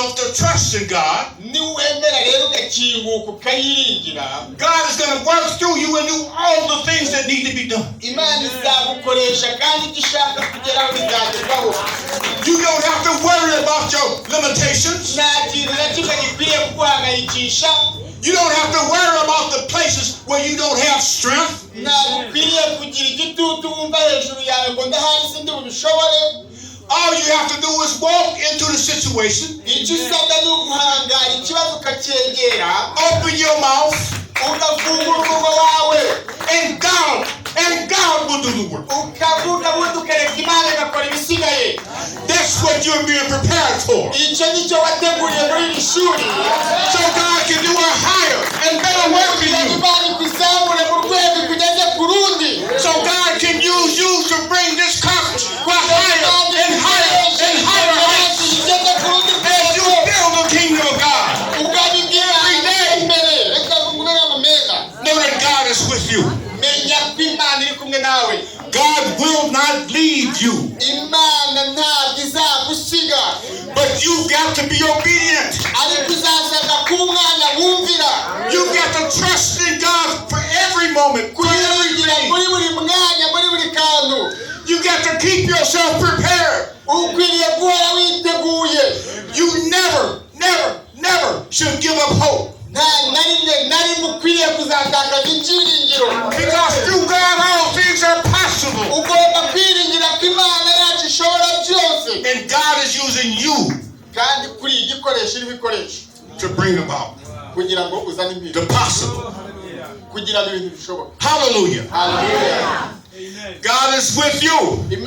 yourself to trust in God, God is going to work through you and do all the things that need to be done. You don't have to worry about your limitations. You don't have to worry about the places where you don't have strength. All you have to do is walk into the situation, open your mouth, and God will do the work. That's what you're being prepared for. So God can do a higher and better work in you. So God can use you to bring this conference higher and higher and higher heights as you build the kingdom of God. Every day, know that God is with you. God will not leave you. But you've got to be obedient. You've got to trust in God for every moment, for everything. You got to keep yourself prepared. You never, never, never should give up hope. Because through God all things are possible. And God is using you to bring about the possible. Hallelujah. Hallelujah. God is with you. And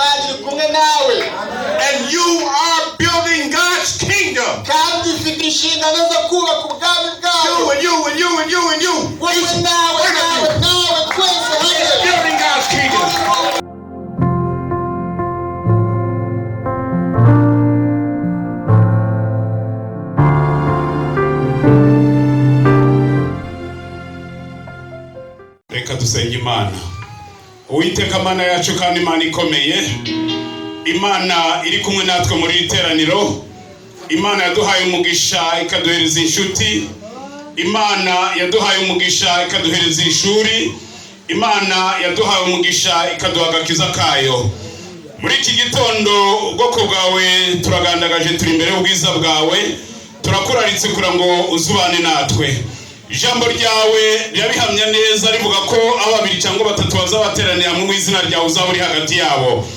you are building God's kingdom. You and you. Building God's kingdom. Reka dusenge Imana. Uwiteka Mana yacu kandi Imana ikomeye, Imana iri kumwe natwe muri iteraniro, Imana yaduhaye umugisha ikaduhereza inshuti, Imana yaduhaye umugisha ikaduhereza ishuri, Imana yaduhaye umugisha ikaduha agakiza kayo. Muri iki gitondo ubwoko bwawe turagandagaje, turi imbere y'ubwiza bwawe, turakuraritse kugira ngo uzubane natwe. Ijambo ryawe ryabihamya neza rivuga ko ababiri cyangwa batatu bazabateraniye hamwe mu izina ryawe uzaba uri hagati yabo.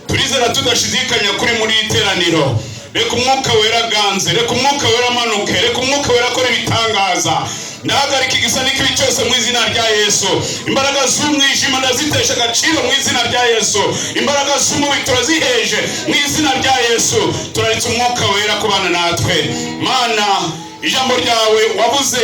Turizera tudashidikanya kuri muri iteraniro. Reka umwuka wera ganze, reka umwuka wera manuke, reka umwuka wera akora ibitangaza. Ndahagarika igisa n'ikibi cyose mu izina rya Yesu. Imbaraga z'umwijima ndazitesha agaciro mu izina rya Yesu. Imbaraga z'umubi turaziheje mu izina rya Yesu. Turaritse umwuka wera kubana natwe. Mana, ijambo ryawe wavuze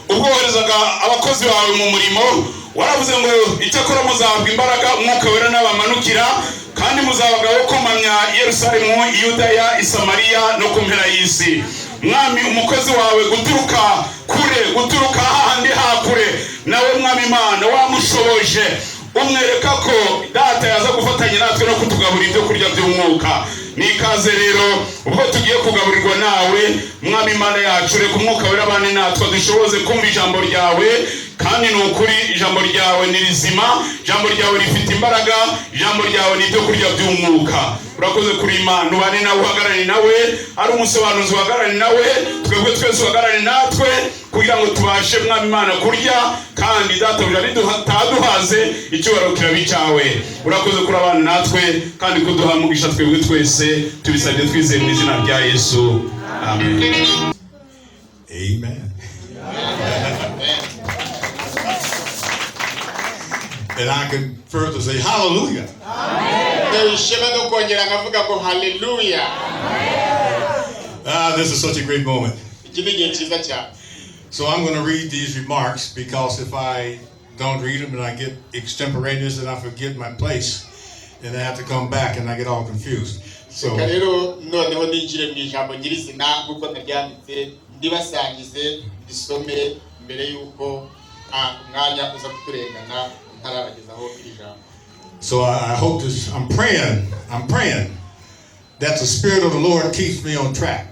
ubwo woherezaga abakozi bawe mu murimo, waravuze ngo icyakora muzahabwa imbaraga umwuka wera n'abamanukira, kandi muzabagaho kumamya Yerusalemu, Yudaya, Isamariya no ku mpera y'isi. Mwami, umukozi wawe guturuka kure, guturuka hahandi hakure, nawe Mwami Imana wamushoboje, umwereka ko data yaza gufatanya natwe no kutugaburira ibyo kurya by'umwuka. Nikaze rero ubwo tugiye kugaburirwa nawe Mwami Imana yacu, reka umwuka wera abane natwe dushoboze kumva ijambo ryawe, kandi ni ukuri ijambo ryawe ni rizima, ijambo ryawe rifite imbaraga, ijambo ryawe ni ibyo kurya by'umwuka. Urakoze kuri Imana, ubane nawe, uhagarare nawe, ari umusobanuzi uhagarare nawe, twebwe twese uhagarare natwe kugira ngo tubashe Mwami Imana kurya, kandi databuja ntitaduhaze, icyubahiro kiraba icyawe. Urakoze kuri abana natwe kandi kuduha umugisha twebwe twese, tubisabye twizeye mu izina rya Yesu. Amen. Amen. And I can further say hallelujah. This is such a great moment. So I'm going to read these remarks, because if I don't read them and I get extemporaneous and I forget my place, and I have to come back and I get all confused. So I hope this, I'm praying that the Spirit of the Lord keeps me on track.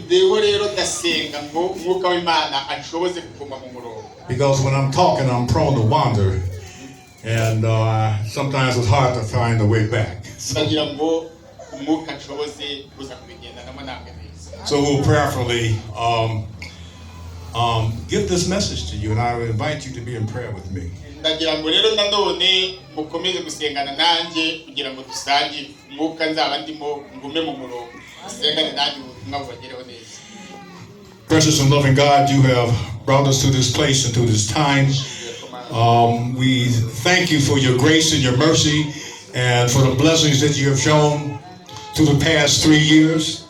ndeho rero ndasenga ngo umwuka w'Imana anshoboze kuguma mu murongo. Because when I'm talking, I'm prone to wander, and sometimes it's hard to find the way back. Ndagira ngo umwuka anshoboze kuza kubigendanamo namwe neza. So we'll prayerfully give this message to you, and I would invite you to be in prayer with me. Ndagira ngo rero nanone mukomeze gusengana nanjye kugira ngo dusangire umwuka nzaba ndimo ngume mu murongo. Sengane nanjye ubutumwa bubagereho neza. Precious and loving God, you have brought us to this place and to this time. We thank you for your grace and your mercy and for the blessings that you have shown through the past 3 years.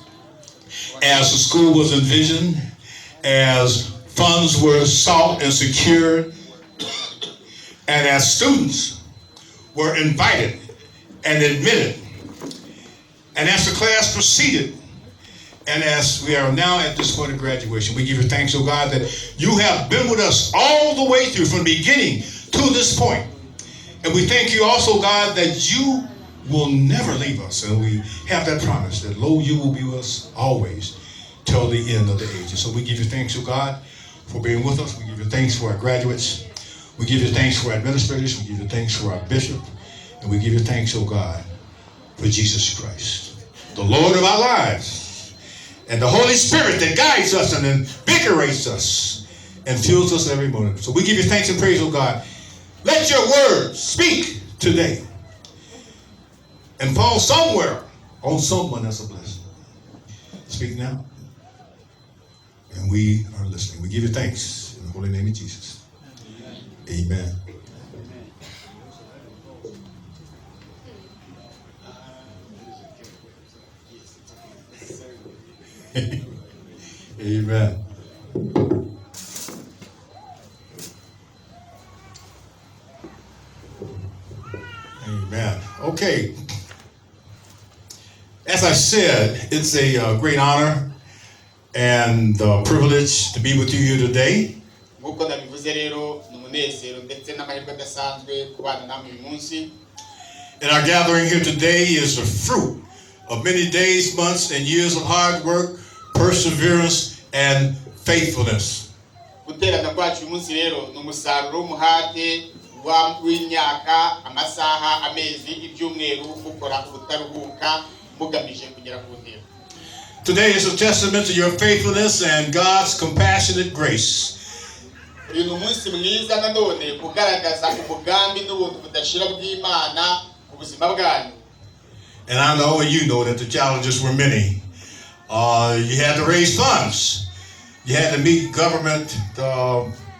As the school was envisioned, as funds were sought and secured, and as students were invited and admitted, and as the class proceeded, and as we are now at this point of graduation, we give you thanks, oh God, that you have been with us all the way through, from the beginning to this point. And we thank you also, God, that you will never leave us. And we have that promise that, lo, you will be with us always till the end of the ages. So we give you thanks, oh God, for being with us. We give you thanks for our graduates. We give you thanks for our administrators. We give you thanks for our bishop. And we give you thanks, oh God, for Jesus Christ, the Lord of our lives, and the Holy Spirit that guides us and invigorates us and fills us every morning. So we give you thanks and praise, oh God. Let your word speak today and fall somewhere on someone that's a blessing. Speak now. And we are listening. We give you thanks in the holy name of Jesus. Amen. Amen. Amen. Okay. As I said, it's a great honor and privilege to be with you here today. And our gathering here today is the fruit of many days, months, and years of hard work, perseverance, and faithfulness. Today is a testament to your faithfulness and God's compassionate grace. And I know, and you know, that the challenges were many. You had to raise funds. You had to meet government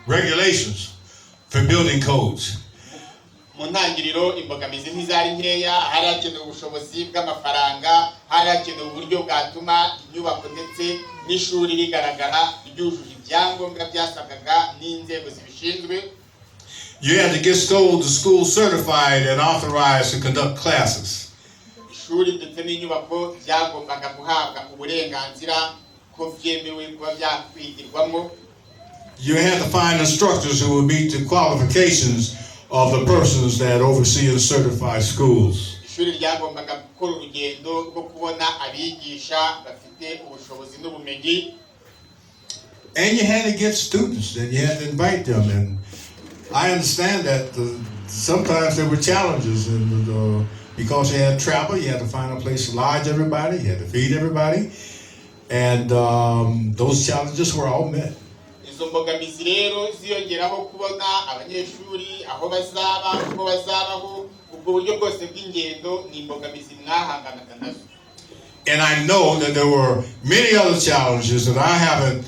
regulations for building codes. mu ntangiriro imbogamizi ntizari nkeya, hari hakenewe ubushobozi bw'amafaranga, hari hakenewe uburyo bwatuma inyubako ndetse n'ishuri rigaragara ryujuje ibyangombwa byasabwaga n'inzego zibishinzwe. You had to get the school certified and authorized to conduct classes. Ishuri ndetse n'inyubako byagombaga guhabwa uburenganzira ko byemewe kuba byakwigirwamo. You had to find instructors who would meet the qualifications of the persons that oversee and certify schools. Ishuri ryagombaga gukora urugendo rwo kubona abigisha bafite ubushobozi n'ubumenyi. And you had to get students, and you had to invite them. And I understand that sometimes there were challenges, and because you had travel, you had to find a place to lodge everybody, you had to feed everybody, and those challenges were all met. Izo mbogamizi rero ziyongeraho kubona abanyeshuri aho bazaba uko bazabaho, ubwo buryo bwose bw'ingendo ni imbogamizi mwahanganaga nazo. And I know that there were many other challenges that I haven't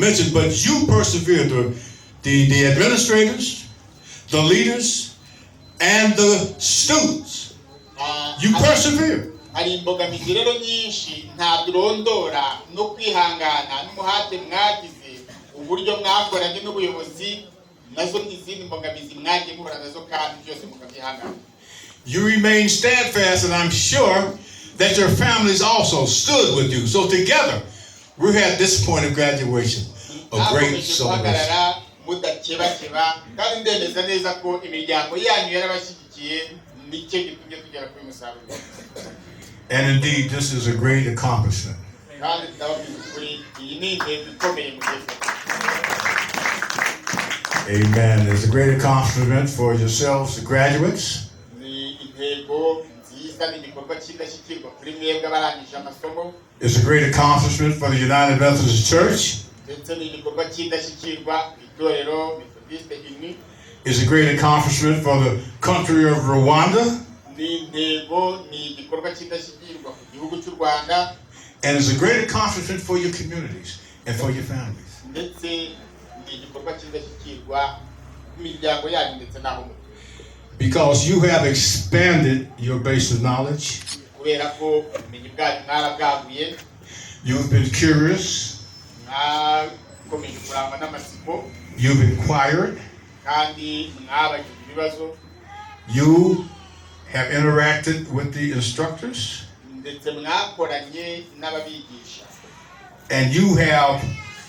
mentioned, but you persevered. The administrators, the leaders, and the students. You persevered. Hari imbogamizi rero nyinshi ntabirondora no kwihangana n'umuhate mwagize, uburyo mwakoranye n'ubuyobozi nazo n'izindi mbogamizi mwagiye muhura nazo kandi byose mukabyihangana. You remained steadfast, and I'm sure that your families also stood with you. So together, we're at this point of graduation, a great celebration. And indeed, this is a great accomplishment. kandi ndababwiza ukuri iyi ni intego ikomeye mu gihe. Amen. It's a great accomplishment for yourselves, the graduates. Ni intego nziza n'igikorwa cy'indashyikirwa kuri mwebwe abarangije amasomo. It's a great accomplishment for the United Methodist Church. Ndetse ni igikorwa cy'indashyikirwa itorero Methodiste Uni. It's a great accomplishment for the country of Rwanda. Ni intego ni igikorwa cy'indashyikirwa ku gihugu cy'u Rwanda. And it's a great accomplishment for your communities and for your families. Ndetse ni igikorwa cy'indashyikirwa ku miryango yanyu ndetse n'aho mutuye. Because you have expanded your base of knowledge. Kubera ko ubumenyi bwanyu mwarabwaguye. You've been curious. Mwakomeje kurangwa n'amatsiko. You've inquired. Kandi mwabajije ibibazo. You have interacted with the instructors. Ndetse mwakoranye n'ababigisha. And you have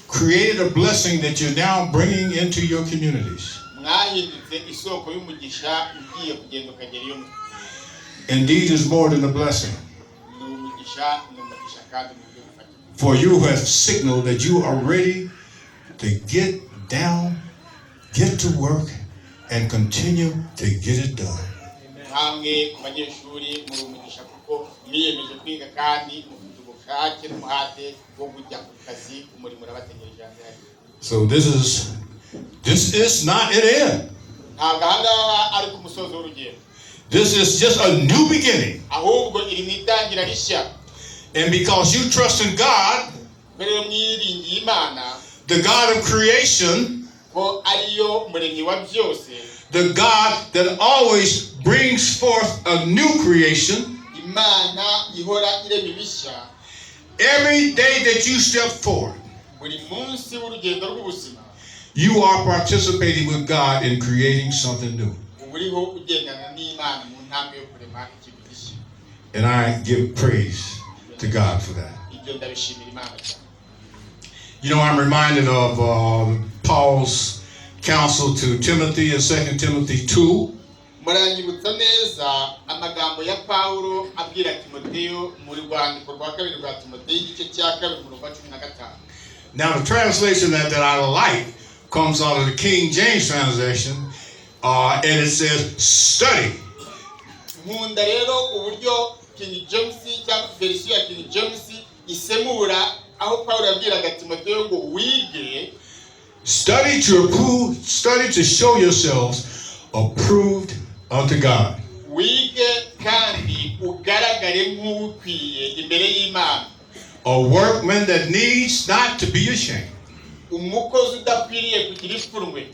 created a blessing that you're now bringing into your communities. Mwahindutse isoko y'umugisha ugiye kugenda ukagera iyo mutuye. Indeed, is more than a blessing. Ni umugisha kandi mu buryo bufatika. For you have signaled that you are ready to get down, get to work, and continue to get it done. Hamwe ku banyeshuri muri umugisha kuko mwiyemeje kwiga kandi mufite ubushake n'umuhate wo kujya ku kazi umurimo urabategereje hanze hari. So this is not an end. Ntabwo ahangaha ari ku musozo w'urugendo. This is just a new beginning. Ahubwo iri ni itangira rishya. And because you trust in God, Rero mwiringiye Imana, the God of creation, ko ariyo muremyi wa byose, the God that always brings forth a new creation, Imana ihora irema ibishya. every day that you step forward, Buri munsi w'urugendo rw'ubuzima, you are participating with God in creating something new. uriho ugendana n'Imana mu ntambwe yo kurema ikintu gishya. And I give praise to God for that. Ibyo ndabishimira Imana cyane. You know, I'm reminded of Paul's counsel to Timothy in 2 Timothy 2. Muranyibutsa neza amagambo ya Paulo abwira Timoteyo muri rwandiko rwa kabiri rwa Timoteyo igice cya kabiri mu rwa 15. Now, the translation that I like comes out of the King James translation, and it says, study. Nkunda rero uburyo King James cyangwa version ya King James isemura aho Paulo yabwiraga Timoteyo ngo wige. Study to show yourselves approved unto God. Wige kandi ugaragare nk'ukwiye imbere y'Imana. A workman that needs not to be ashamed. Umukozi udakwiriye kugira ipfunwe.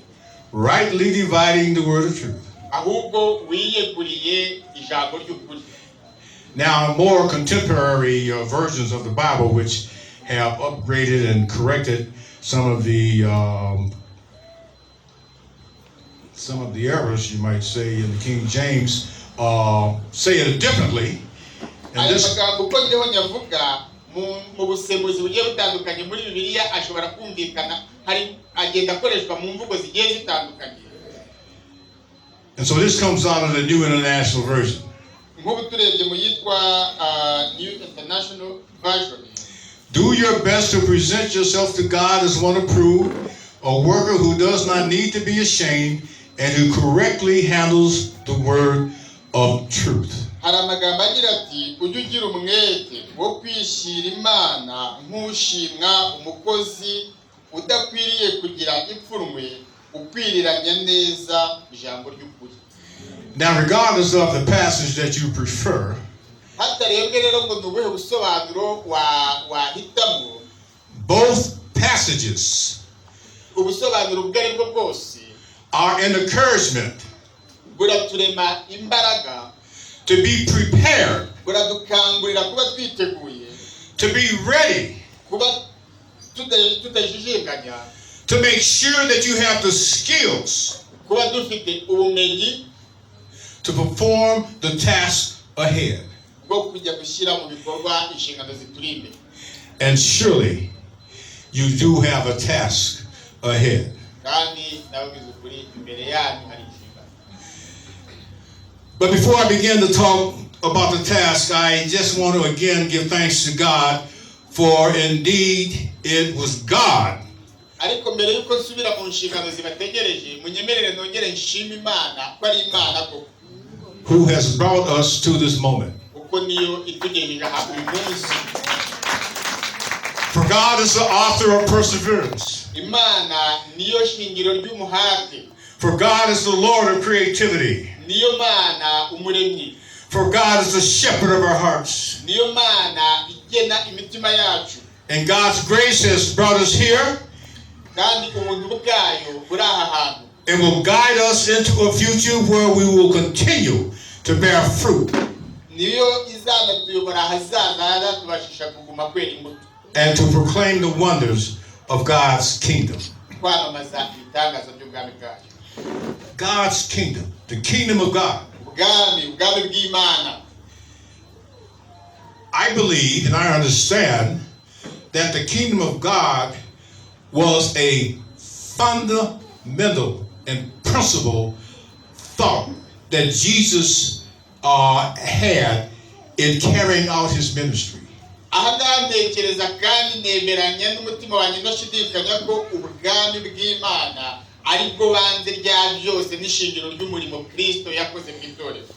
Rightly dividing the word of truth. Ahubwo wiyeguriye ijambo ry'ukuri. Now, more contemporary versions of the Bible, which have upgraded and corrected some of the errors, you might say, in the King James, say it differently. And Aya this, magambo uko njyewe nyavuga mu busemuzi bugiye butandukanye muri Bibiliya ashobora kumvikana hari agenda akoreshwa mu mvugo zigiye zitandukanye. and so this comes out of the New International Version. Nk'ubu turebye mu yitwa New International Version. Do your best to present yourself to God as one approved, a worker who does not need to be ashamed, and who correctly handles the word of truth. Hari amagambo agira ati ujye ugira umwete wo kwishyira Imana nk'ushimwa umukozi udakwiriye kugira ipfunwe ukwiriranya neza ijambo ry'ukuri. Now, regardless of the passage that you prefer, Hatarebwe rero ngo nubuhe busobanuro wahitamo, both passages ubusobanuro ubwo ari bwo bwose are an encouragement buraturema imbaraga, to be prepared, buradukangurira kuba twiteguye, to be ready, kuba tutajijinganya, to make sure that you have the skills kuba dufite ubumenyi to perform the task ahead. bwo kujya gushyira mu bikorwa inshingano zituri imbere. And surely you do have a task ahead. Kandi ndababwiza ukuri imbere yanyu hari inshingano. But before I begin to talk about the task, I just want to again give thanks to God for indeed it was God ariko mbere yuko nsubira mu nshingano zibategereje munyemerere nongere nshima Imana ko ari Imana koko who has brought us to this moment. uko niyo itugejeje aha uyu munsi. For God is the author of perseverance. Imana niyo shingiro ry'umuhate. For God is the Lord of creativity. Niyo Mana umuremyi. For God is the shepherd of our hearts. Niyo Mana igena imitima yacu. And God's grace has brought us here. Kandi ubuntu bwayo buri aha hantu. It will guide us into a future where we will continue to bear fruit. Niyo izanatuyobora ahazaza tubashisha kuguma kwera imbuto. And to proclaim the wonders of God's kingdom. Kwamamaza ibitangaza by'ubwami bwayo. God's kingdom, the kingdom of God. Ubwami bw'Imana. I believe and I understand that the kingdom of God was a fundamental and principal thought that Jesus had in carrying out his ministry. Aha ntekereza kandi nemeranya n'umutima wanjye ndashidikanya ko ubwami bw'Imana aribwo banze rya byose n'ishingiro ry'umurimo Kristo yakoze mu itorero.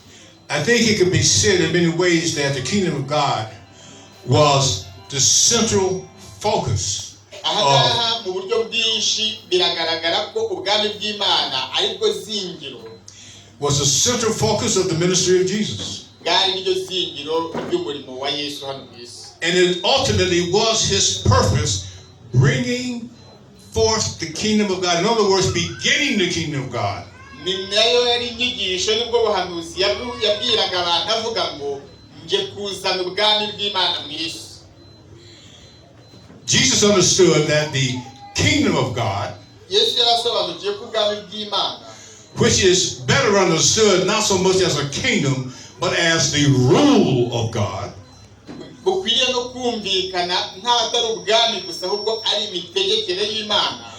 I think it can be said in many ways that the kingdom of God was the central focus. Aha mu buryo bwinshi biragaragara ko ubwami bw'Imana aribwo zingiro. Was the central focus of the ministry of Jesus. Bwari niryo zingiro ry'umurimo wa Yesu hano ku isi. And it ultimately was his purpose, bringing forth the kingdom of God. In other words, beginning the kingdom of God. Ni nayo yari inyigisho nibwo buhanuzi yabwiraga abantu avuga ngo nje kuzana ubwami bw'Imana mu isi. Jesus understood that the kingdom of God, Yesu yarasobanukiye ko ubwami bw'Imana, which is better understood not so much as a kingdom, but as the rule of God, bukwiriye no kumvikana ntatari ubwami gusa ahubwo ari imitegekere y'Imana.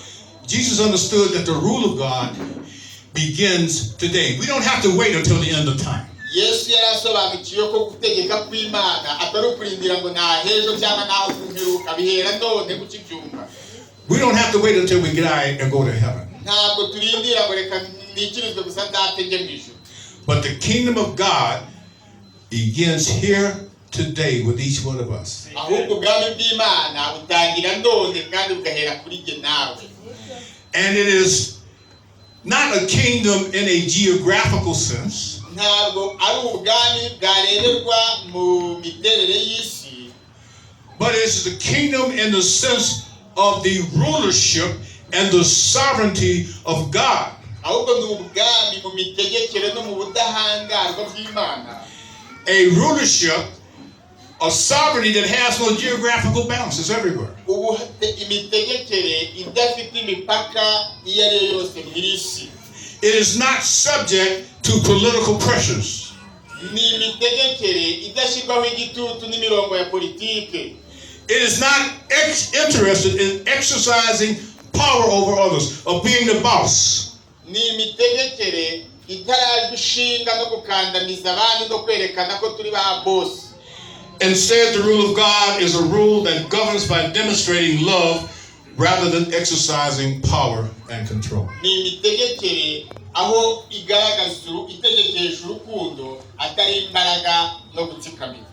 Jesus understood that the rule of God begins today. We don't have to wait until the end of time. Yesu yarasobanukiye ko gutegeka kw'Imana atari ukurindira ngo nahejo cyangwa naho kumperuka bihera none kukibyumva. We don't have to wait until we die and go to heaven. Ntabwo turindira ngo reka nikirizwe gusa ndatenge mu ijuru. But the kingdom of God begins here today with each one of us. Ahubwo ubwami bw'Imana butangira none kandi bugahera kuri jye nawe. And it is not a kingdom in a geographical sense. Ntabwo ari ubwami bwarererwa mu miterere y'isi. But it's the kingdom in the sense of the rulership and the sovereignty of God. Ahubwo ni ubwami mu mitegekere no mu budahangarwa bw'Imana. A rulership, a sovereignty that has no geographical boundaries everywhere. Ubu imitegekere idafite imipaka iyo ari yo yose mu isi. It is not subject to political pressures. Ni imitegekere idashyirwaho igitutu n'imirongo ya politike. It is not interested in exercising power over others, of being the boss. Ni imitegekere itarajwe ishinga no gukandamiza abandi no kwerekana ko turi ba boss. Instead, the rule of God is a rule that governs by demonstrating love rather than exercising power and control. Ni imitegekere aho igaragaza itegekesha urukundo atari imbaraga no gutsikamira.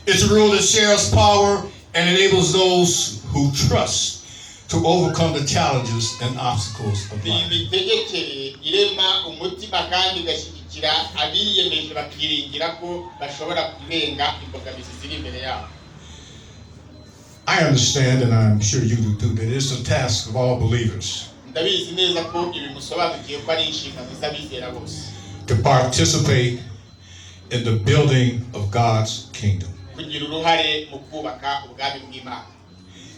It's a rule that shares power and enables those who trust to overcome the challenges and obstacles of Ni life. imitegekere irema umutima kandi igashyigikira abiyemeje bakiringira ko bashobora kurenga imbogamizi ziri imbere yabo. I understand, and I'm sure you do too, that it's the task of all believers Ndabizi neza ko ibi musobanukiye ko ari inshingano z'abizera bose to participate in the building of God's kingdom. kugira uruhare mu kubaka ubwami bw'Imana.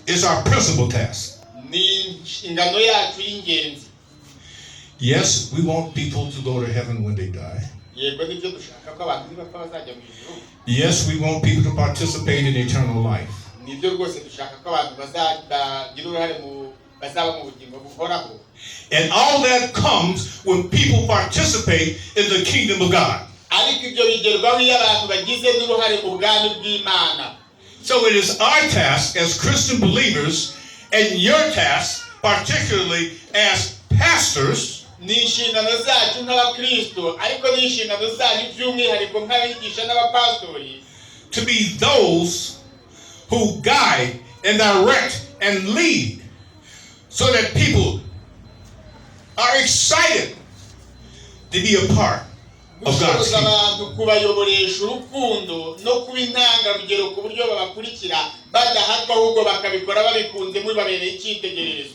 It's our principal task. Ni inshingano yacu y'ingenzi. Yes, we want people to go to heaven when they die. Yego nibyo dushaka ko abantu nibapfa bazajya mu ijuru. Yes, we want people to participate in eternal life. Nibyo rwose dushaka ko abantu bazagira uruhare mu bazaba mu bugingo buhoraho. And all that comes when people participate in the kingdom of God. Ariko ibyo bigerwaho iyo abantu bagize n'uruhare mu bwami bw'Imana. So it is our task as Christian believers, and your task, particularly as pastors, ni inshingano zacu nk'abakristo ariko ni inshingano zanyu by'umwihariko nk'abigisha n'abapastori to be those who guide and direct and lead so that people are excited to be a part of God's gushoboza kingdom. abantu kubayoboresha urukundo no kuba intangarugero ku buryo babakurikira badahatwa ahubwo bakabikora babikunze mubabereye icyitegererezo.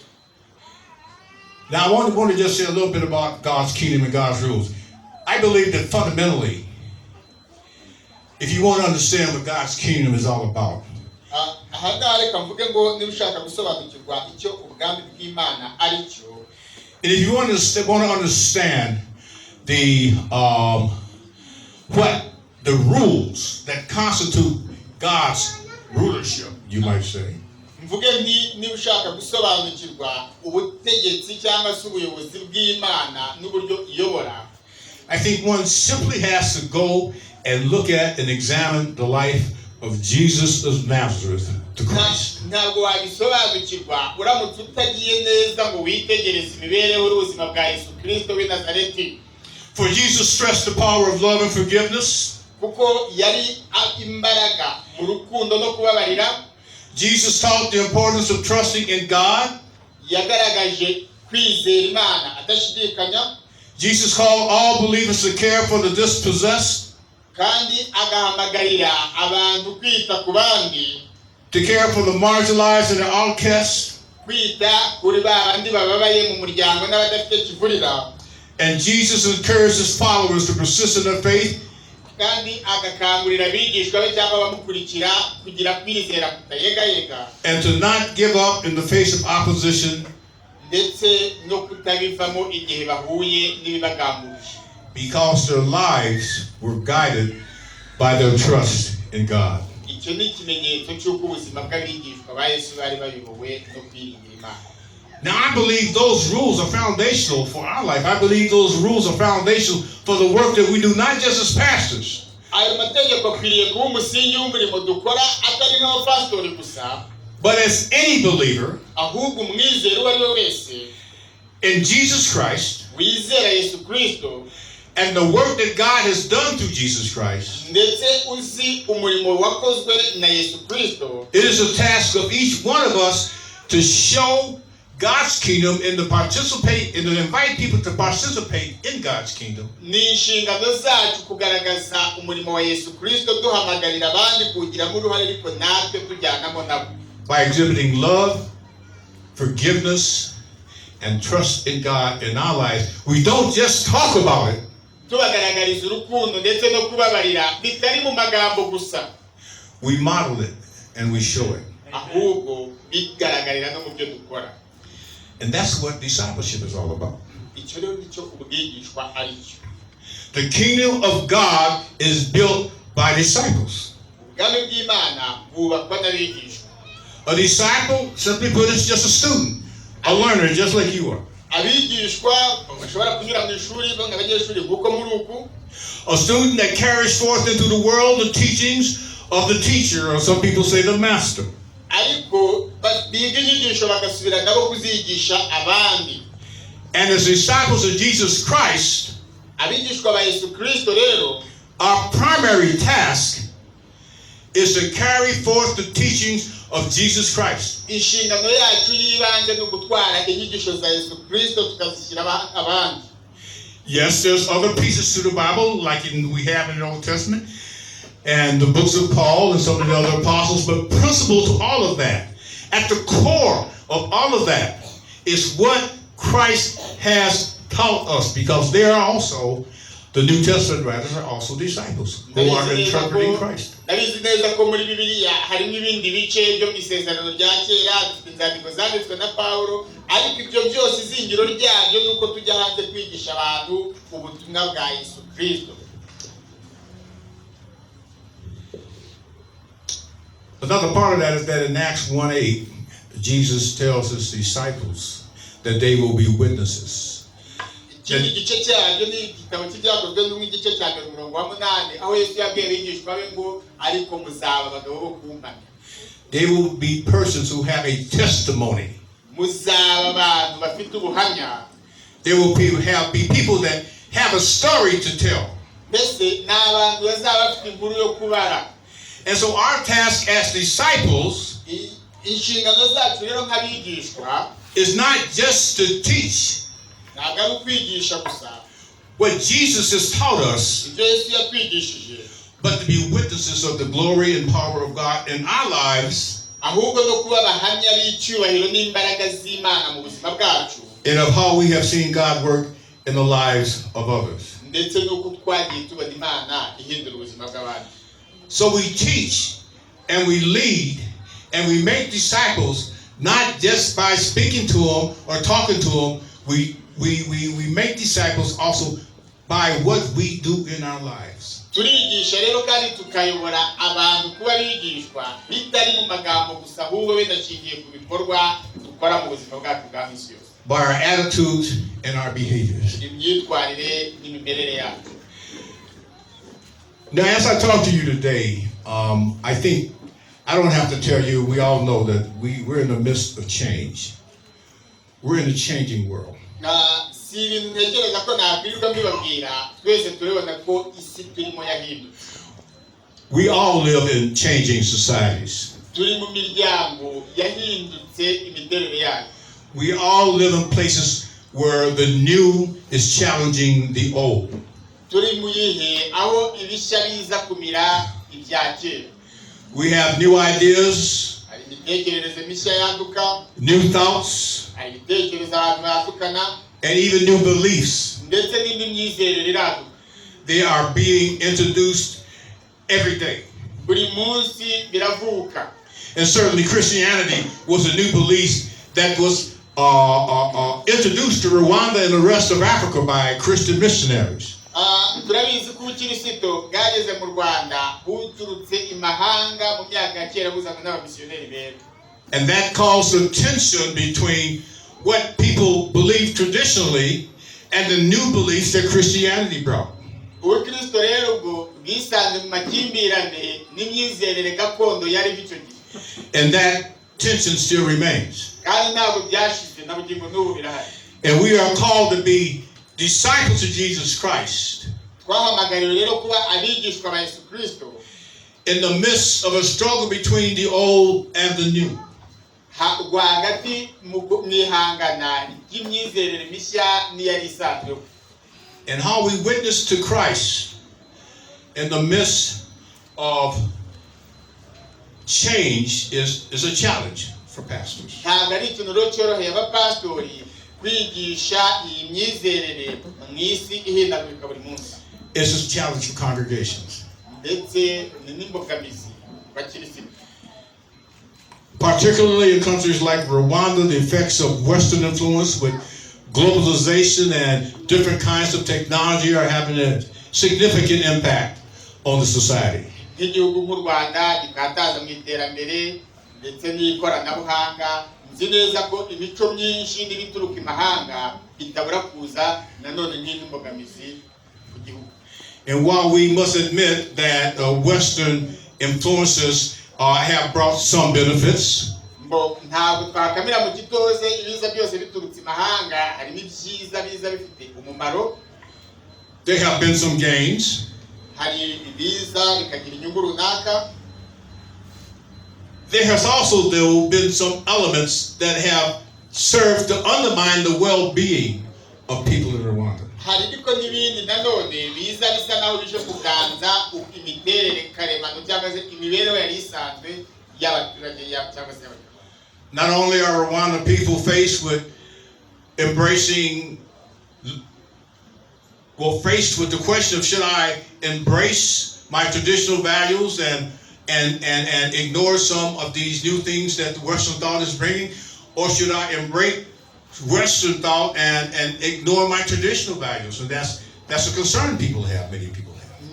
Now I want to just say a little bit about God's kingdom and God's rules. I believe that fundamentally, if you want to understand what God's kingdom is all about, ahangaha reka mvuge ngo niba ushaka gusobanukirwa icyo ubwami bw'Imana ari cyo, and if you want to understand the what the rules that constitute God's rulership, you might say. mvuge niba ushaka gusobanukirwa ubutegetsi cyangwa se ubuyobozi bw'Imana n'uburyo iyobora, I think one simply has to go and look at and examine the life of Jesus of Nazareth, the Christ. ntabwo wabisobanukirwa uramutse utagiye neza ngo witegereze imibereho y'ubuzima bwa Yesu Kristo w'i Nazareti. For Jesus stressed the power of love and forgiveness. Kuko yari imbaraga mu rukundo no kubabarira. Jesus taught the importance of trusting in God. Yagaragaje kwizera Imana adashidikanya. Jesus called all believers to care for the dispossessed. Kandi agahamagarira abantu kwita ku bandi. To care for the marginalized and the outcasts. Kwita kuri bandi bababaye mu muryango n'abadafite kivurira. And Jesus encouraged his followers to persist in their faith. Kandi agakangurira abigishwa be cyangwa abamukurikira kugira kwizera kutayegayega. And to not give up in the face of opposition. Ndetse no kutabivamo igihe bahuye n'ibibagambuje. Because their lives were guided by their trust in God. Icyo ni ikimenyetso cy'uko ubuzima bw'abigishwa ba Yesu bari bayobowe no kwiringira Imana. Now I believe those rules are foundational for our life. I believe those rules are foundational for the work that we do, not just as pastors. Ayo mategeko akwiriye kuba umusingi w'umurimo dukora atari nk'abapastori gusa, but as any believer ahubwo umwizera uwo ari we wese in Jesus Christ, wizera Yesu Kristo, and the work that God has done through Jesus Christ, ndetse uzi umurimo wakozwe na Yesu Kristo, it is a task of each one of us to show God's kingdom and to participate and to invite people to participate in God's kingdom. Ni inshingano zacu kugaragaza umurimo wa Yesu Kristo duhamagarira abandi kugiramo uruhare ariko natwe tujyanamo nabo. By exhibiting love, forgiveness, and trust in God in our lives. We don't just talk about it. Tubagaragariza urukundo ndetse no kubabarira bitari mu magambo gusa. We model it and we show it. Ahubwo bigaragarira no mu byo dukora. And that's what discipleship is all about. Icyo rero nicyo ubwigishwa ari cyo. The kingdom of God is built by disciples. Ubwami bw'Imana bwubakwa n'abigishwa. A disciple, simply put, is just a student, a learner, just like you are. Abigishwa bashobora kunyura mu ishuri nk'abanyeshuri kuko muri uku. A student that carries forth into the world the teachings of the teacher, or some people say the master. Ariko biga inyigisho bagasubira nabo kuzigisha abandi. And as disciples of Jesus Christ, abigishwa ba Yesu Kristo rero, our primary task is to carry forth the teachings of Jesus Christ. Inshingano yacu y'ibanze no gutwara inyigisho za Yesu Kristo tukazishyira abandi. Yes, there's other pieces to the Bible, like we have in the Old Testament, and the books of Paul and some of the other apostles, but principal to all of that, at the core of all of that, is what Christ has taught us, because they are also, the New Testament writers are also disciples who are interpreting Christ. Nabizi neza ko muri Bibiliya harimo ibindi bice byo mu isezerano rya kera, inzandiko zanditswe na Pawulo, ariko ibyo byose izingiro ryabyo nuko tujya hanze kwigisha abantu ubutumwa bwa Yesu Kristo. Another part of that is that in Acts 1:8, Jesus tells his disciples that they will be witnesses. Ikindi gice cyabyo ni igitabo cy'ibyakozwe n'umwigice cya 8 aho Yesu yabwiye abigishwa be ngo ariko muzaba abagabo bo kumpamya. They will be persons who have a testimony. muzaba abantu bafite ubuhamya. There will be people that have a story to tell. Mbese ni abantu bazaba bafite inkuru yo kubara. And so our task as disciples Inshingano zacu rero nk'abigishwa is not just to teach ntabwo ari ukwigisha gusa what Jesus has taught us, ibyo Yesu yakwigishije, but to be witnesses of the glory and power of God in our lives, ahubwo no kuba abahamya b'icyubahiro n'imbaraga z'Imana mu buzima bwacu, and of how we have seen God work in the lives of others. ndetse n'uko twagiye tubona Imana ihindura ubuzima bw'abandi. So we teach and we lead and we make disciples, not just by speaking to them or talking to them. We make disciples also by what we do in our lives. Turigisha rero kandi tukayobora abantu kuba bigishwa bitari mu magambo gusa, ahubwo bidashingiye ku bikorwa dukora mu buzima bwacu bwa misi yose. By our attitudes and our behaviors. Imyitwarire n'imimerere yacu. Now, as I talk to you today, I think I don't have to tell you, we all know that we're in the midst of change. We're in a changing world. Si ibintu ntekereza ko nakwirirwa mbibabwira, twese turabona ko isi turimo yahindutse. We all live in changing societies. Turi mu miryango yahindutse imiterere yayo. We all live in places where the new is challenging the old. Turi mu yihe aho ibishya biza kumira ibya kera. We have new ideas, Hari imitekerereze mishya yaduka, new thoughts, hari ibitekerezo abantu batukana, and even new beliefs. ndetse n'indi myizerere iraduka. They are being introduced every day. Buri munsi biravuka. And certainly Christianity was a new belief that was introduced to Rwanda and the rest of Africa by Christian missionaries. Turabizi ko ubukirisito bwageze mu Rwanda buturutse imahanga mu myaka ya kera buzanwa n'abamisiyoneri bera. And that caused a tension between what people believe traditionally and the new beliefs that Christianity brought. Ubukristo rero ubwo bwisanze mu makimbirane n'imyizerere gakondo yari icyo gihe. And that tension still remains. Kandi ntabwo byashize na bugingo n'ubu birahari. And we are called to be disciples of Jesus Christ Twahamagariwe rero kuba abigishwa ba Yesu Kristo in the midst of a struggle between the old and the new. Rwagati mu ihangana ry'imyizerere mishya n'iyari isanzweho. And how we witness to Christ in the midst of change is a challenge for pastors. Ntabwo ari ikintu rero cyoroheye abapasitori kwigisha iyi myizerere mu isi ihindagurika buri munsi. It's a challenge for congregations. Ndetse ni n'imbogamizi bakirisitu. Particularly in countries like Rwanda, the effects of Western influence with globalization and different kinds of technology are having a significant impact on the society. Nk'igihugu nk'u Rwanda gikataza mu iterambere ndetse n'ikoranabuhanga, nzi neza ko imico myinshi n'ibituruka imahanga bitabura kuza nanone nk'indi mbogamizi ku gihugu. And while we must admit that Western influences have brought some benefits, Ntabwo twakamira mu gitoze ibiza byose biturutse imahanga, harimo ibyiza biza bifite umumaro. there have been some gains. Hari ibiza bikagira inyungu runaka. There has also though been some elements that have served to undermine the well-being of people in Rwanda. Hari ariko n'ibindi nanone biza bisa naho bije kuganza imiterere karemano cyangwa se imibereho yari isanzwe y'abaturage cyangwa se y'abaturage. Not only are Rwanda people faced with faced with the question of should I embrace my traditional values and ignore some of these new things that the Western thought is bringing, or should I embrace Western thought and ignore my traditional values? And that's a concern many people have.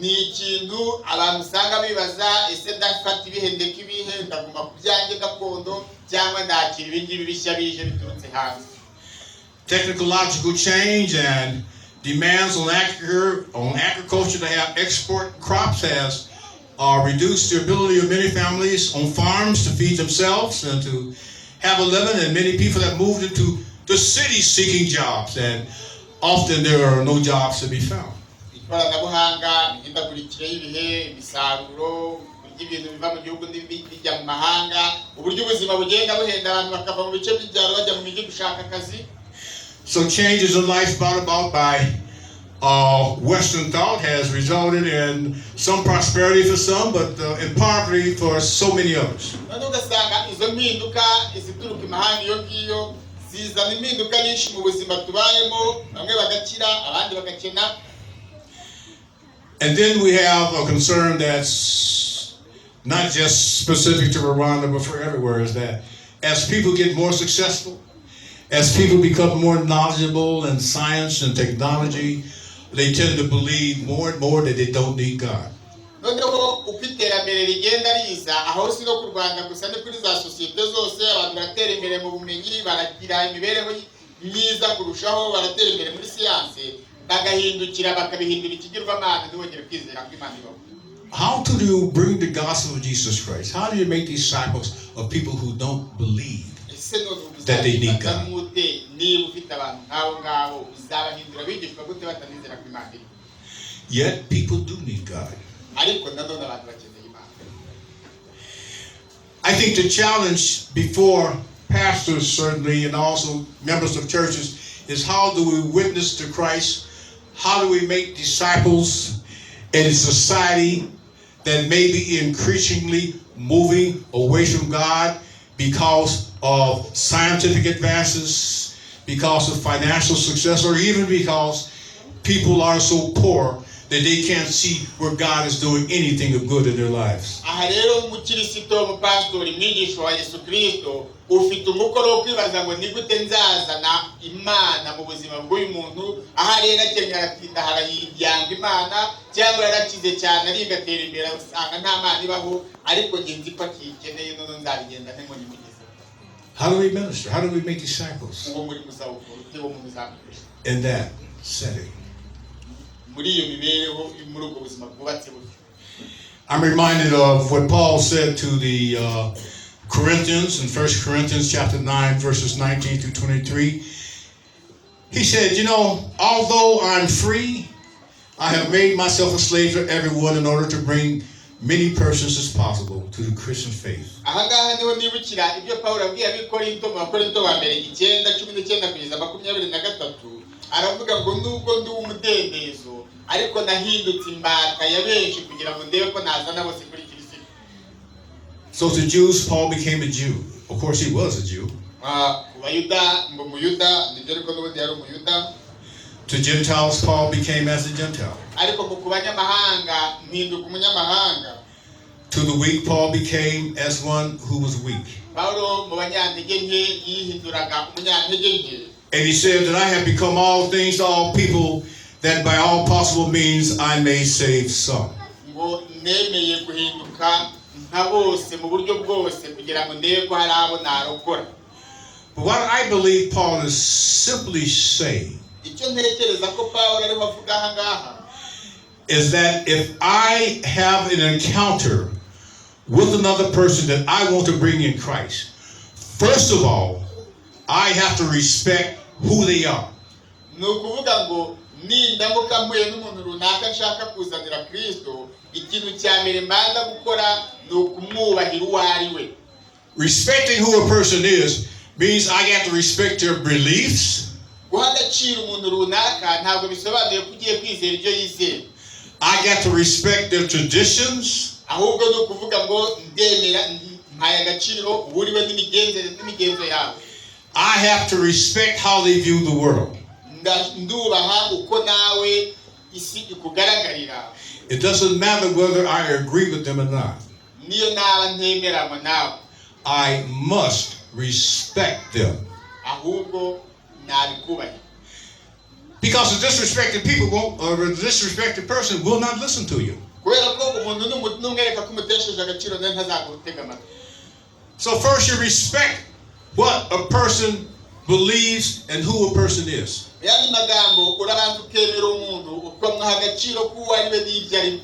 Ni ikintu abantu usanga bibaza, ese ndafata ibihendeka ibihe ndaguma ku byanjye gakondo cyangwa ndakira ibindi bishya bije biturutse hanze. Technological change and demands on agriculture to have export crops has reduced the ability of many families on farms to feed themselves and to have a living, and many people have moved into the city seeking jobs, and often there are no jobs to be found. ikoranabuhanga imihindagurikire y'ibihe imisaruro ibintu biva mu gihugu bijya mu mahanga uburyo ubuzima bugenda buhenda abantu bakava mu bice by'ibyaro bajya mu mijyi gushaka akazi. So changes in life brought about by Western thought has resulted in some prosperity for some, but in poverty for so many others. none ugasanga izo mpinduka izituruka imahanga iyo ngiyo zizana impinduka nyinshi mu buzima tubayemo, bamwe bagakira abandi bagakena. And then we have a concern that's not just specific to Rwanda, but for everywhere, is that as people get more successful, as people become more knowledgeable in science and technology, they tend to believe more and more that they don't need God. noneho uko iterambere rigenda riza aho si no ku Rwanda gusa no kuri za sosiyete zose abantu baratera imbere mu bumenyi, baragira imibereho myiza kurushaho, baratera imbere muri siyanse, bagahindukira bakabihindura ikigirwamana ntibongere kwizera ko Imana ibaho. How do you bring the gospel of Jesus Christ? How do you make disciples of people who don't believe that they need God? niba ufite abantu nk'abo ngabo uzabahindura abigishwa gute batanizera ko Imana iriho? Yet people do need God. ariko nanone abantu bakeneye Imana. I think the challenge before pastors certainly and also members of churches is how do we witness to Christ? How do we make disciples in a society that may be increasingly moving away from God because of scientific advances, because of financial success, or even because people are so poor that they can't see where God is doing anything of good in their lives. aha rero umukirisito umupasitori mwigisha wa Yesu Kristo ufite umukoro wo kwibaza ngo ni gute nzazana Imana mu buzima bw'uyu muntu, aha rero akenera atinda harayiryango Imana cyangwa yarakize cyane ari gatera imbere usanga nta Mana ibaho, ariko nge nzi ko akikeneye none nzabigenda nte ngo nimugeze. How do we minister? How do we make disciples uwo muri muzawukora ute wo muzabikoresha in that setting? muri iyo mibereho muri ubwo buzima bwubatse butyo? I'm reminded of what Paul said to the Corinthians in 1 Corinthians chapter 9, verses 19 through 23. He said, you know, although I'm free, I have made myself a slave to everyone in order to bring many persons as possible to the Christian faith. ahangaha niho nibukira ibyo Pawulo abwiye abikorinto mu Bakorinto ba mbere 9:19-23 aravuga ngo nubwo ndi umudendezo ariko nahindutse imbata ya benshi kugira ngo ndebe ko nazana bose kuri Kristo. So to Jews, Paul became a Jew. Of course, he was a Jew. ku bayuda ngo muyuda nibyo ariko n'ubundi yari umuyuda. To Gentiles, Paul became as a Gentile. ariko ku banyamahanga mpinduka umunyamahanga. To the weak, Paul became as one who was weak. Pawulo mu banyantege nke yihinduraga umunyantege nke. And he said that I have become all things to all people, that by all possible means I may save some. ngo nemeye guhinduka nka bose mu buryo bwose kugira ngo ndebe ko hari abo narokora. But what I believe Paul is simply saying icyo ntekereza ko Pawulo ariho avuga aha ngaha is that if I have an encounter with another person that I want to bring in Christ, first of all, I have to respect who they are. ni ukuvuga ngo nindamuka mpuye n'umuntu runaka nshaka kuzanira Kristo, ikintu cya mbere mbanza gukora ni ukumwubahira uwo ari we. Respecting who a person is means I got to respect their beliefs. guha agaciro umuntu runaka ntabwo bisobanuye ko ugiye kwizera ibyo yizera. I got to respect their traditions. ahubwo ni ukuvuga ngo ndemera mpaye agaciro uburiwe n'imigenzo yawe. I have to respect how they view the world. ndubaha uko nawe isi ikugaragarira. It doesn't matter whether I agree with them or not. niyo naba ntemeranywa nawe, I must respect them. ahubwo nabikubahira. Because a disrespected people won't, or a disrespected person will not listen to you. kubera ko umuntu numwereka ko umutesheje agaciro nawe ntazagutega amatwi. So first you respect what a person believes and who a person is. yandi magambo urabanza ukemera umuntu ukamuha agaciro k'uwo ari we n'ibyo arimo.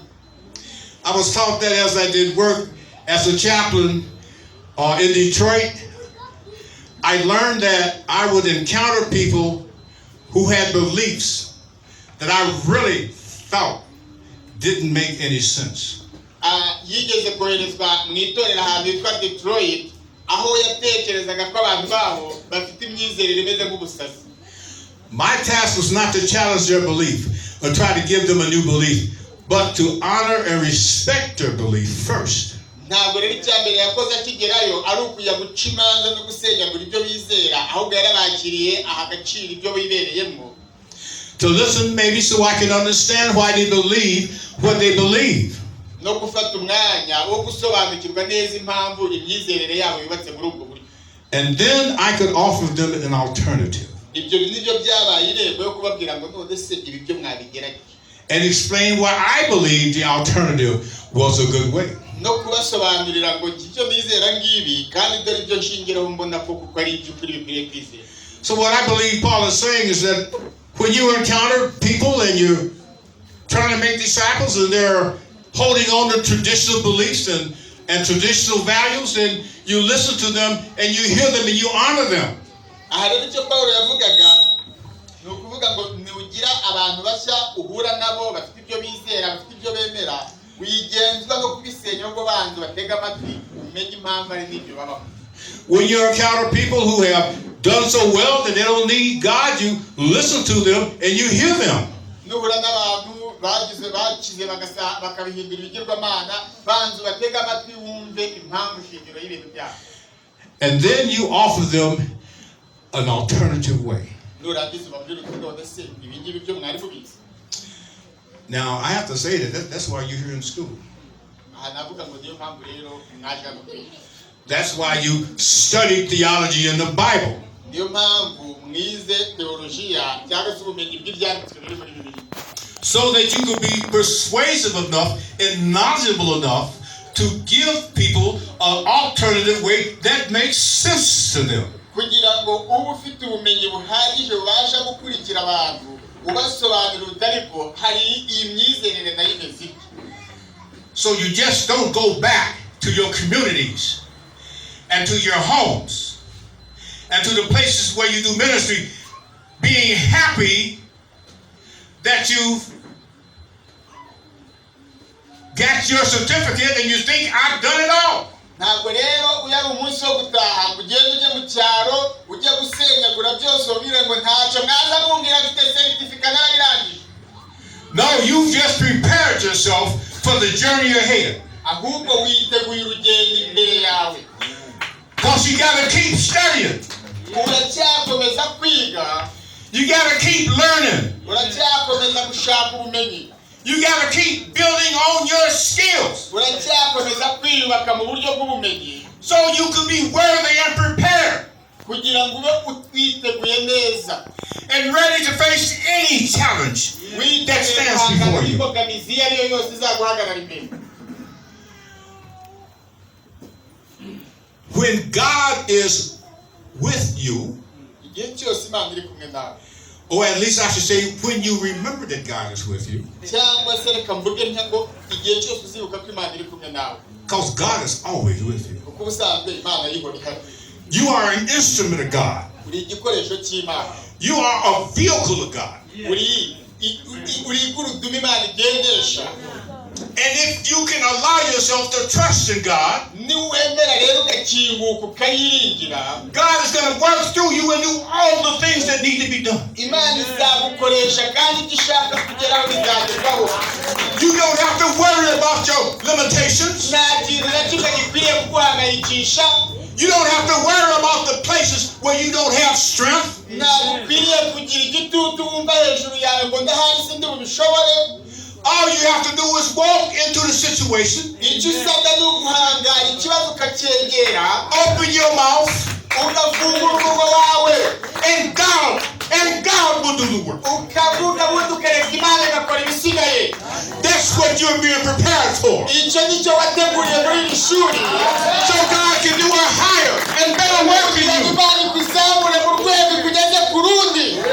I was taught that as I did work as a chaplain in Detroit. I learned that I would encounter people who had beliefs that I really thought didn't make any sense. Yigeze koherezwa mu itorero ahantu hitwa Detroit, aho yatekerezaga ko abantu baho bafite imyizerere imeze nk'ubusazi. My task was not to challenge their belief or try to give them a new belief, but to honor and respect their belief first. Ntabwo rero icyambere yakoze akigerayo ari ukuya guca imanza no gusenyagura ibyo bizera, ahubwo yarabakiriye aha agaciro ibyo bibereyemo. To listen maybe so I can understand why they believe what they believe. No gufata umwanya wo gusobanukirwa neza impamvu imyizerere yabo yubatse muri ubwo buryo. And then I could offer them an alternative. Ibyo nibyo byabaye irego yo kubabwira ngo none se ibi byo mwabigerageje. And explain why I believe the alternative was a good way. No kubasobanurira ngo icyo bizera ngibi kandi dore ibyo nshingiraho mbona ko kuko ari iby'ukuri bikwiriye kwizera. So what I believe Paul is saying is that when you encounter people and you're trying to make disciples and they're holding on to traditional beliefs and traditional values, and you listen to them and you hear them and you honor them. Aha rero icyo Paulo yavugaga ni ukuvuga ngo niugira abantu bashya uhura nabo bafite ibyo bizera bafite ibyo bemera wigenzwa no kubisenya ubwo bantu batega amatwi umenye impamvu ari n'ibyo babaho. When you encounter people who have done so well that they don't need God, you listen to them and you hear them. Nuhura n'abantu bakize bakabihindura ibigirwamana bantu batega amatwi wumve impamvu shingiro y'ibintu byabo. And then you offer them an alternative way. Now I have to say that's why you're here in school. That's why you study theology in the Bible. So that you could be persuasive enough and knowledgeable enough to give people an alternative way that makes sense to them. Kugira ngo uba ufite ubumenyi buhagije ubasha gukurikira abantu ubasobanurira utariko hari imyizerere nayo imeze. So you just don't go back to your communities and to your homes and to the places where you do ministry being happy that you've got your certificate and you think I've done it all. Ntabwo rero uyari umunsi wo gutaha ugenda ujye mu cyaro ujye gusenyagura byose ubwire ngo ntacyo mwaza mumbwira mfite certificate narabirangije. No, you've just prepared yourself for the journey ahead. Ahubwo witeguye urugendo imbere yawe. Because you got to keep studying. Uracyakomeza kwiga. You got to keep learning. Uracyakomeza gushaka ubumenyi. You got to keep building on your skills. Uracyakomeza kwiyubaka mu buryo bw'ubumenyi. So you can be worthy and prepared. Kugira ngo ube utwiteguye neza. And ready to face any challenge that stands before you. When God is with you, or at least I should say, when you remember that God is with you, because God is always with you. You are an instrument of God. You are a vehicle of God. And if you can allow yourself to trust in God, God is going to work through you and do all the things that need to be done. You don't have to worry about your limitations. You don't have to worry about the places where you don't have strength. All you have to do is walk into the situation, open your mouth, and God will do the work. That's what you're being prepared for. So God can do a higher and better work in you.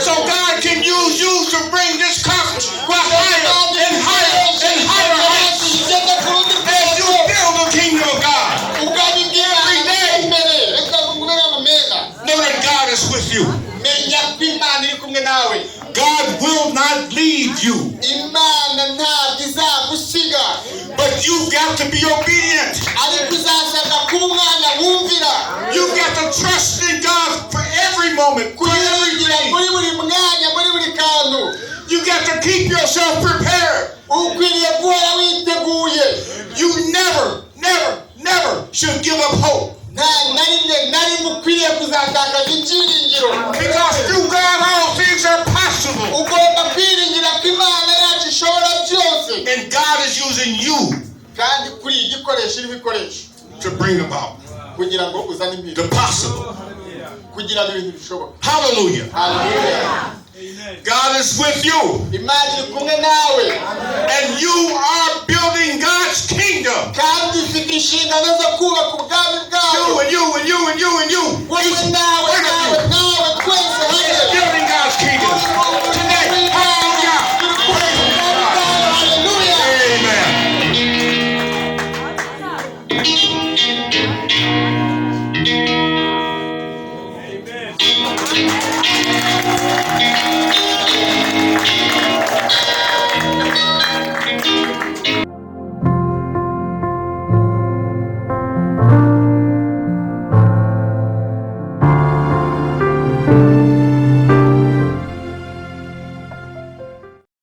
So God can use you to bring this conference higher and higher and higher heights. with you. menya ko Imana iri kumwe nawe. God will not leave you. Imana ntabwo izagusiga. But you've got to be obedient. Ariko uzasabwa kuba umwana wumvira. You've got to trust in God for every moment, for everything. Muri buri mwanya, muri buri kantu. You got to keep yourself prepared. Ukwiriye guhora witeguye. You never should give up hope. Nari mukwiriye kuzatakaza ibyiringiro. Because through God all things are possible. Ugomba kwiringira ko Imana yacu ishobora byose. And God is using you Kandi kuri igikoresho ibikoresho to bring about kugira ngo uzane impinduka. the possible. Kugira ngo ibintu bishoboke. Hallelujah. Hallelujah. God is with you. Imana iri kumwe nawe. And you are building God's kingdom. Kandi ufite inshingano zo kubaka ubwami bwawe. You and you and you and you and you. Wowe nawe